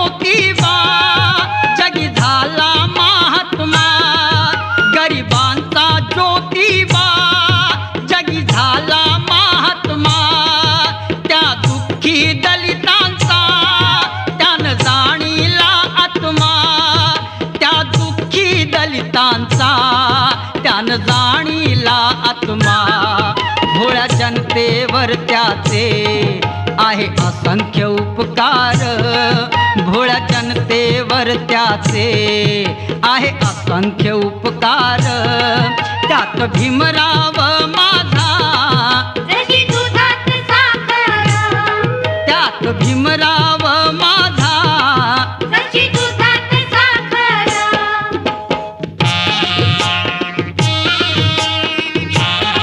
ज्योतिबा जगी झाला महात्मा, गरिबांचा ज्योतिबा जगी झाला महात्मा, त्या दुःखी दलितांचा त्यानं जाणीला आत्मा, त्या दुःखी दलितांचा त्यानं जाणीला आत्मा, भोळ्या जनतेवर त्याचे आहे असंख्य उपकार, भोळ्या जनतेवर त्याचे आहे असंख्य उपकार, त्यात भीमराव